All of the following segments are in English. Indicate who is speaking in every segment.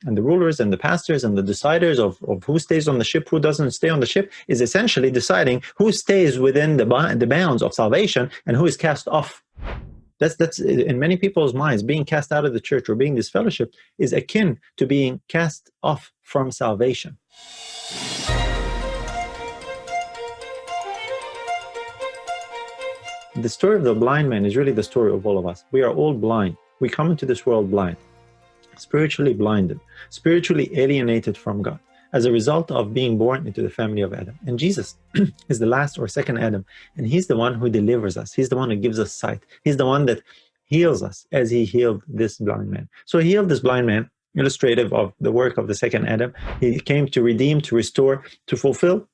Speaker 1: and the rulers and the pastors and the deciders of who stays on the ship, who doesn't stay on the ship, is essentially deciding who stays within the bounds of salvation and who is cast off. That's in many people's minds, being cast out of the church or being disfellowshipped is akin to being cast off from salvation. The story of the blind man is really the story of all of us. We are all blind. We come into this world blind, spiritually blinded, spiritually alienated from God as a result of being born into the family of Adam. And Jesus is the last or second Adam, and he's the one who delivers us. He's the one who gives us sight. He's the one that heals us as he healed this blind man. So he healed this blind man, illustrative of the work of the second Adam. He came to redeem, to restore, to fulfill,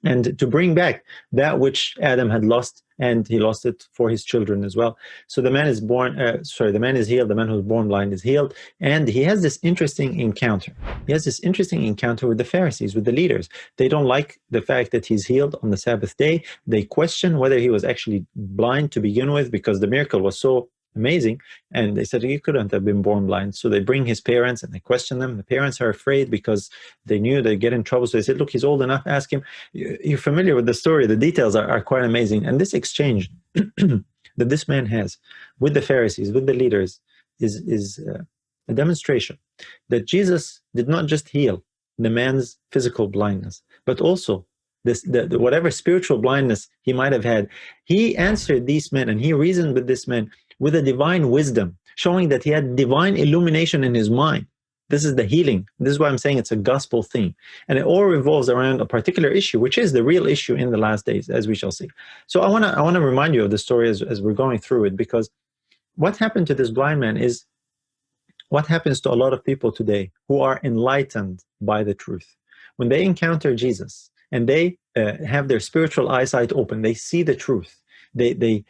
Speaker 1: and to bring back that which Adam had lost, and he lost it for his children as well. So the man is born, the man is healed, the man who was born blind is healed, and he has this interesting encounter. He has this interesting encounter with the Pharisees, with the leaders. They don't like the fact that he's healed on the Sabbath day. They question whether he was actually blind to begin with, because the miracle was so amazing, and they said he couldn't have been born blind. So they bring his parents and they question them. The parents are afraid because they knew they'd get in trouble. So they said, look, he's old enough, ask him. You're familiar with the story. The details are quite amazing. And this exchange that this man has with the Pharisees, with the leaders, is a demonstration that Jesus did not just heal the man's physical blindness, but also whatever spiritual blindness he might have had. He answered these men and he reasoned with this man with a divine wisdom, showing that he had divine illumination in his mind. This is the healing. This is why I'm saying it's a gospel theme. And it all revolves around a particular issue, which is the real issue in the last days, as we shall see. So I want to remind you of the story as we're going through it, because what happened to this blind man is what happens to a lot of people today who are enlightened by the truth. When they encounter Jesus and they have their spiritual eyesight open, they see the truth. They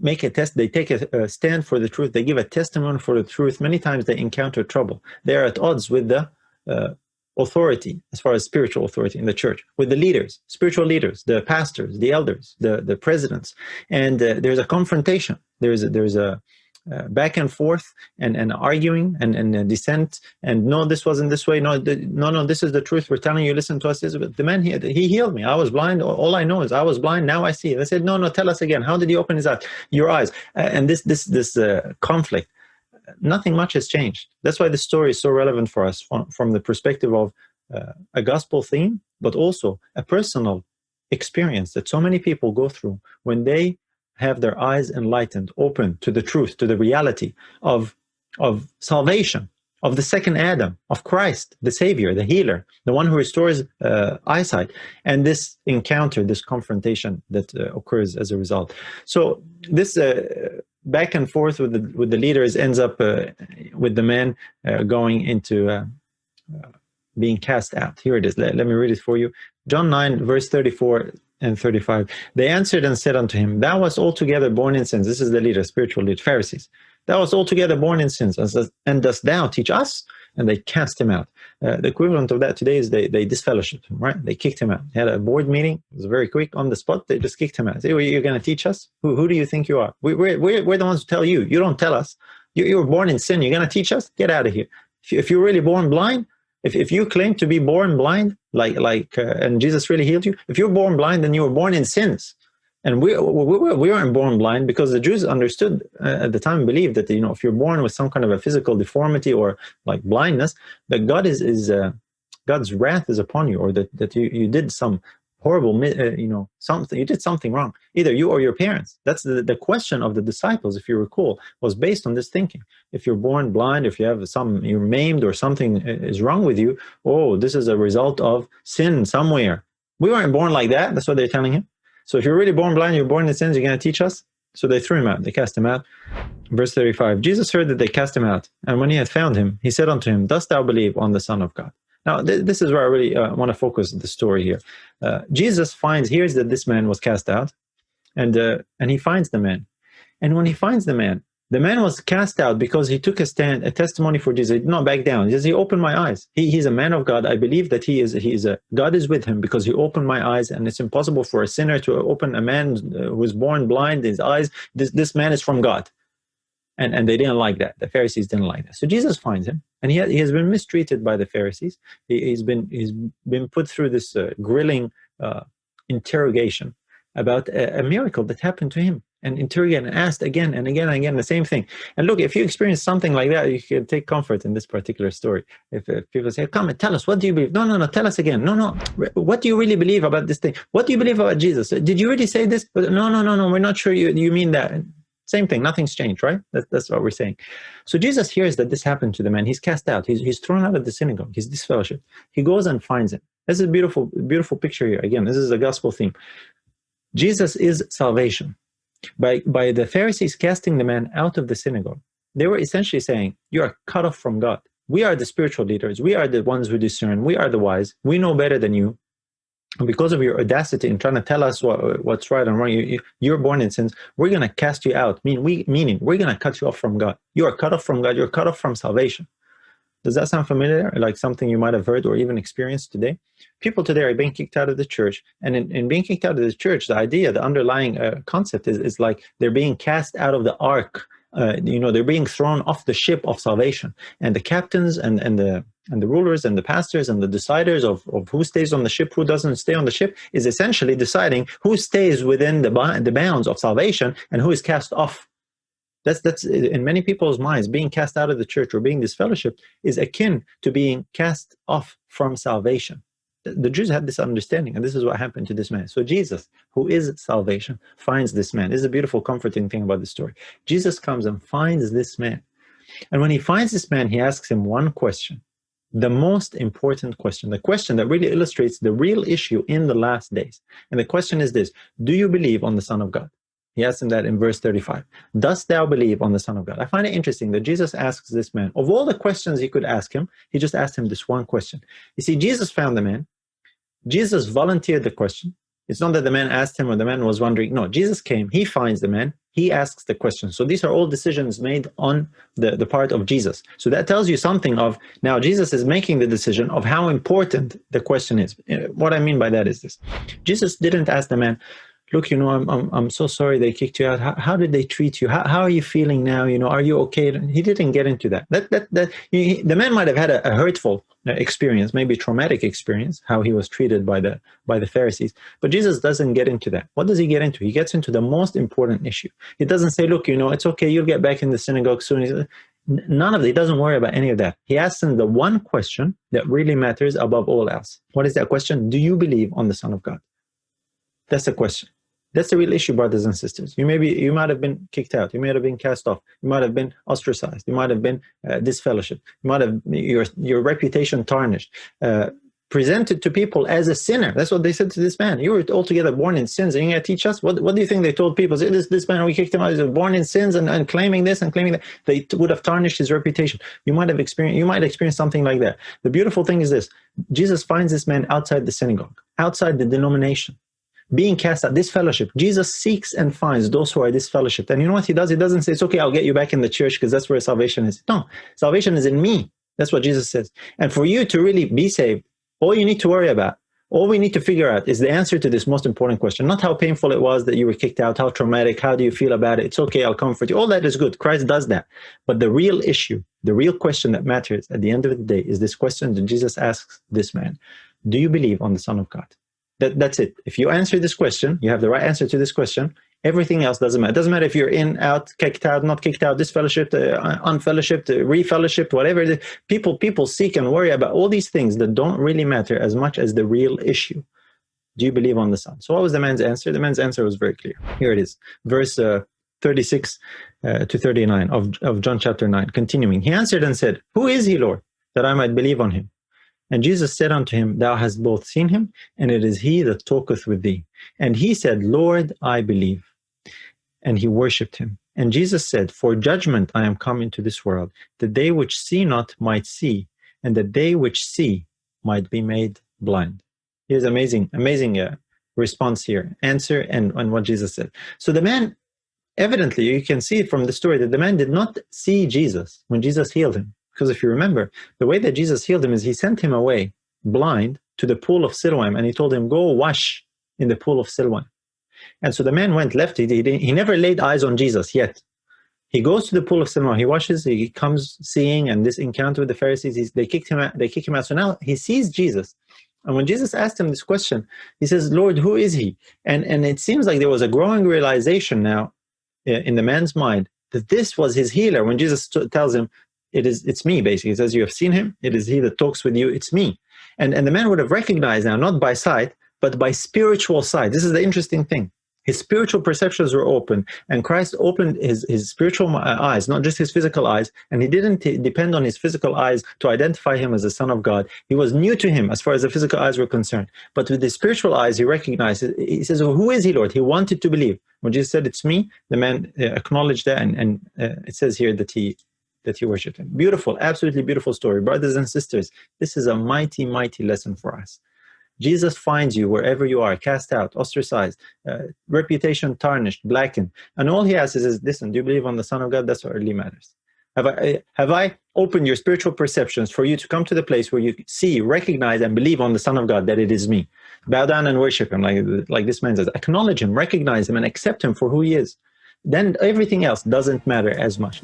Speaker 1: make a test, they take a stand for the truth, they give a testimony for the truth. Many times they encounter trouble. They are at odds with the authority, as far as spiritual authority in the church, with the leaders, spiritual leaders, the pastors, the elders, the presidents. And there's a confrontation. There's a back and forth and arguing and dissent, and no, this wasn't this way, no, this is the truth, we're telling you, listen to us. The man here, he healed me, I was blind, all I know is I was blind, now I see. They said, no, tell us again, how did he open your eyes? And this conflict, nothing much has changed. That's why this story is so relevant for us from the perspective of a gospel theme, but also a personal experience that so many people go through when they have their eyes enlightened, open to the truth, to the reality of salvation, of the second Adam, of Christ, the Savior, the healer, the one who restores eyesight, and this encounter, this confrontation that occurs as a result. So this back and forth with the leaders ends up with the man going into being cast out. Here it is. Let me read it for you. John 9, verse 34 and 35. They answered and said unto him, thou wast altogether born in sins. This is the leader, spiritual leader, Pharisees. Thou wast altogether born in sins, and dost thou teach us? And they cast him out. The equivalent of that today is they disfellowshipped him, right? They kicked him out. They had a board meeting. It was very quick, on the spot. They just kicked him out. Say, well, you're going to teach us? Who do you think you are? We're the ones who tell you. You don't tell us. You were born in sin. You're going to teach us? Get out of here. If you're really born blind, if you claim to be born blind, and Jesus really healed you, if you're born blind, then you were born in sins. And we weren't born blind, because the Jews understood at the time, believed that, if you're born with some kind of a physical deformity or like blindness, that God God's wrath is upon you, or that you did some horrible, something, you did something wrong, either you or your parents. That's the question of the disciples, if you recall, was based on this thinking. If you're born blind, if you have you're maimed or something is wrong with you, oh, this is a result of sin somewhere. We weren't born like that. That's what they're telling him. So if you're really born blind, you're born in sins, you're going to teach us? So they threw him out. They cast him out. Verse 35, Jesus heard that they cast him out. And when he had found him, he said unto him, dost thou believe on the Son of God? Now, this is where I really want to focus the story here. Jesus hears that this man was cast out, and he finds the man. And when he finds the man was cast out because he took a testimony for Jesus. He did not back down. He opened my eyes. He's a man of God. I believe that God is with him, because he opened my eyes, and it's impossible for a sinner to open a man who was born blind, his eyes. This man is from God. And they didn't like that. The Pharisees didn't like that. So Jesus finds him, and he has been mistreated by the Pharisees. He's been put through this grilling interrogation about a miracle that happened to him, and interrogated and asked again and again and again the same thing. And look, if you experience something like that, you can take comfort in this particular story. If people say, come and tell us, what do you believe? No, tell us again. No, what do you really believe about this thing? What do you believe about Jesus? Did you really say this? No, we're not sure you mean that. Same thing, nothing's changed, right? That's what we're saying. So Jesus hears that this happened to the man. He's cast out. He's thrown out of the synagogue. He's disfellowshipped. He goes and finds him. This is a beautiful, beautiful picture here. Again, this is a gospel theme. Jesus is salvation. By the Pharisees casting the man out of the synagogue, they were essentially saying, you are cut off from God. We are the spiritual leaders. We are the ones who discern. We are the wise. We know better than you. And because of your audacity in trying to tell us what's right and wrong, you're born in sins, we're going to cast you out, meaning we're going to cut you off from God. You are cut off from God. You're cut off from salvation. Does that sound familiar? Like something you might have heard or even experienced today? People today are being kicked out of the church. And in being kicked out of the church, the idea, the underlying concept is like they're being cast out of the ark. They're being thrown off the ship of salvation. And the captains and the rulers and the pastors and the deciders of who stays on the ship, who doesn't stay on the ship, is essentially deciding who stays within the bounds of salvation and who is cast off. That's in many people's minds, being cast out of the church or being disfellowshipped is akin to being cast off from salvation. The Jews had this understanding, and this is what happened to this man. So Jesus, who is salvation, finds this man. This is a beautiful, comforting thing about the story. Jesus comes and finds this man. And when he finds this man, he asks him one question, the most important question, the question that really illustrates the real issue in the last days. And the question is this: do you believe on the Son of God? He asks him that in verse 35. Dost thou believe on the Son of God? I find it interesting that Jesus asks this man, of all the questions he could ask him, he just asked him this one question. You see, Jesus found the man. Jesus volunteered the question. It's not that the man asked him or the man was wondering. No, Jesus came. He finds the man. He asks the question. So these are all decisions made on the part of Jesus. So that tells you something of, now Jesus is making the decision of how important the question is. What I mean by that is this. Jesus didn't ask the man, look, I'm so sorry they kicked you out. How did they treat you? How are you feeling now? Are you okay? He didn't get into that. The man might have had a hurtful experience, maybe traumatic experience, how he was treated by the Pharisees. But Jesus doesn't get into that. What does he get into? He gets into the most important issue. He doesn't say, look, it's okay, you'll get back in the synagogue soon. None of it. He doesn't worry about any of that. He asks him the one question that really matters above all else. What is that question? Do you believe on the Son of God? That's the question. That's the real issue, brothers and sisters. You might have been kicked out. You might have been cast off. You might have been ostracized. You might have been disfellowshipped. You might have your reputation tarnished. Presented to people as a sinner. That's what they said to this man. You were altogether born in sins, and you're going to teach us? What do you think they told people? This man, we kicked him out. He was born in sins and claiming this and claiming that. They would have tarnished his reputation. You might experience something like that. The beautiful thing is this: Jesus finds this man outside the synagogue, outside the denomination, being cast out, disfellowship. Jesus seeks and finds those who are disfellowshipped. And you know what he does? He doesn't say, it's okay, I'll get you back in the church because that's where salvation is. No, salvation is in me. That's what Jesus says. And for you to really be saved, all you need to worry about, all we need to figure out is the answer to this most important question. Not how painful it was that you were kicked out, how traumatic, how do you feel about it? It's okay, I'll comfort you. All that is good. Christ does that. But the real issue, the real question that matters at the end of the day is this question that Jesus asks this man. Do you believe on the Son of God? That's it. If you answer this question, you have the right answer to this question, everything else doesn't matter. It doesn't matter if you're in, out, kicked out, not kicked out, disfellowshipped, unfellowshipped, refellowshipped, whatever it is. People seek and worry about all these things that don't really matter as much as the real issue. Do you believe on the Son? So what was the man's answer? The man's answer was very clear. Here it is. Verse 36 to 39 of John chapter 9. Continuing. He answered and said, who is he, Lord, that I might believe on him? And Jesus said unto him, thou hast both seen him, and it is he that talketh with thee. And he said, Lord, I believe. And he worshipped him. And Jesus said, for judgment I am come into this world, that they which see not might see, and that they which see might be made blind. Here's amazing response here. Answer and what Jesus said. So the man, evidently, you can see from the story that the man did not see Jesus when Jesus healed him. Because if you remember, the way that Jesus healed him is he sent him away blind to the pool of Siloam, and he told him, go wash in the pool of Siloam. And so the man went left. He never laid eyes on Jesus yet. He goes to the pool of Siloam. He washes. He comes seeing, and this encounter with the Pharisees. They kick him out. They kick him out. So now he sees Jesus, and when Jesus asked him this question, he says, "Lord, who is he?" And it seems like there was a growing realization now in the man's mind that this was his healer. When Jesus tells him, "It's me," basically, he says, "You have seen him. It is he that talks with you. It's me." And the man would have recognized now, not by sight, but by spiritual sight. This is the interesting thing. His spiritual perceptions were open, and Christ opened his spiritual eyes, not just his physical eyes, and he didn't depend on his physical eyes to identify him as the Son of God. He was new to him as far as the physical eyes were concerned. But with his spiritual eyes, he recognized it. He says, "Who is he, Lord?" He wanted to believe. When Jesus said, "It's me," the man acknowledged that, and it says here that he worshipped him. Beautiful, absolutely beautiful story. Brothers and sisters, this is a mighty, mighty lesson for us. Jesus finds you wherever you are, cast out, ostracized, reputation tarnished, blackened. And all he asks is, listen, do you believe on the Son of God? That's what really matters. Have I opened your spiritual perceptions for you to come to the place where you see, recognize, and believe on the Son of God, that it is me? Bow down and worship him, like this man says. Acknowledge him, recognize him, and accept him for who he is. Then everything else doesn't matter as much.